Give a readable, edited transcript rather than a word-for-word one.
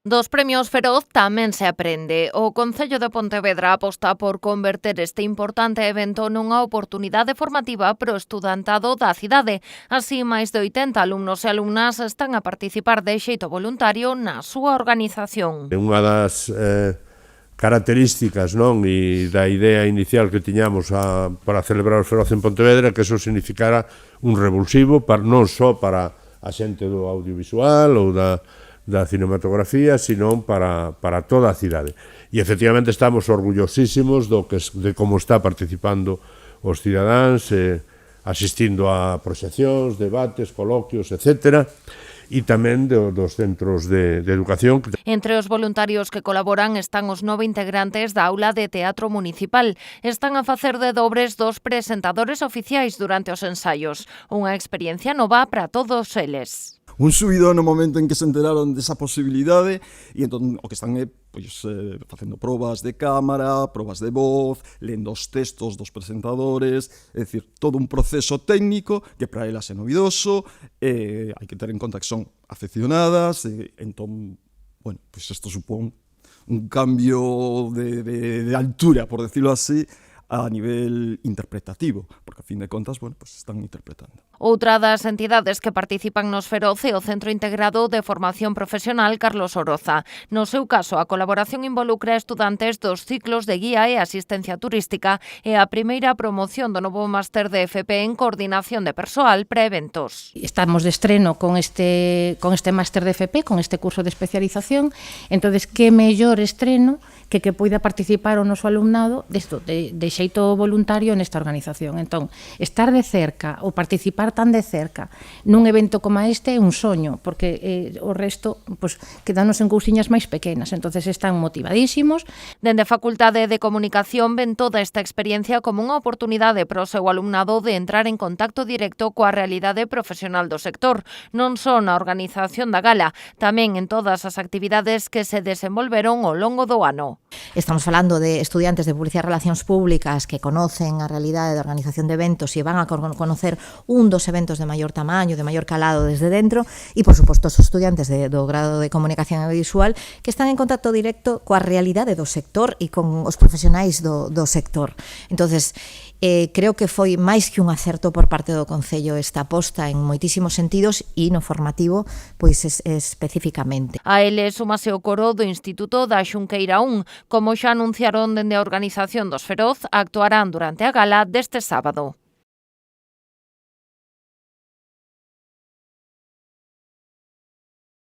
Dos premios Feroz tamén se aprende. O Concello de Pontevedra aposta por converter este importante evento nunha oportunidade formativa pro estudantado da cidade. Así, máis de 80 alumnos e alumnas están a participar de xeito voluntario na súa organización. Unha das características, non, e da idea inicial que tiñamos para celebrar os Feroz en Pontevedra, que eso significara un revulsivo non só para a xente do audiovisual ou da cinematografía, sino para toda a cidade. E efectivamente estamos orgullosísimos de como está participando os cidadáns, asistindo a proxeccións, debates, coloquios, etc., e tamén dos centros de educación. Entre os voluntarios que colaboran están os 9 integrantes da aula de teatro municipal. Están a facer de dobres dos presentadores oficiais durante os ensaios. Unha experiencia nova para todos eles. Un subidón no momento en que se enteraron desa posibilidade e entón o que están é facendo probas de cámara, probas de voz, lendo os textos dos presentadores, é dicir, todo un proceso técnico que para elas é novidoso, hai que ter en conta que son afeccionadas, entón, bueno, pois isto supón un cambio de altura, por decirlo así, a nivel interpretativo, porque a fin de contas, bueno, pues están interpretando. Outra das entidades que participan nos Feroz é o Centro Integrado de Formación Profesional Carlos Oroza. No seu caso, a colaboración involucra estudantes dos ciclos de guía e asistencia turística e a primeira promoción do novo máster de FP en coordinación de persoal para eventos. Estamos de estreno con este máster de FP, con este curso de especialización, entonces que mellor estreno que poida participar o noso alumnado de xeito voluntario nesta organización. Entón, estar de cerca ou participar tan de cerca nun evento como este é un soño, porque o resto quedanos en cousiñas máis pequenas, entonces están motivadísimos. Dende a Facultade de Comunicación ven toda esta experiencia como unha oportunidade para o seu alumnado de entrar en contacto directo coa realidade profesional do sector, non só na organización da gala, tamén en todas as actividades que se desenvolveron ao longo do ano. Estamos falando de estudiantes de Publicidade e Relacións Públicas que conocen a realidade de organización de eventos e van a conocer un dos eventos de maior tamaño, de maior calado desde dentro, e, por suposto, os estudiantes do grado de Comunicación Audiovisual que están en contacto directo coa realidade do sector e con os profesionais do sector. Entonces, creo que foi máis que un acerto por parte do Concello esta aposta en moitísimos sentidos e no formativo, pois especificamente. A ele sumase o coro do Instituto da Xunqueira 1. Como xa anunciaron dende a organización dos Feroz, actuarán durante a gala deste sábado.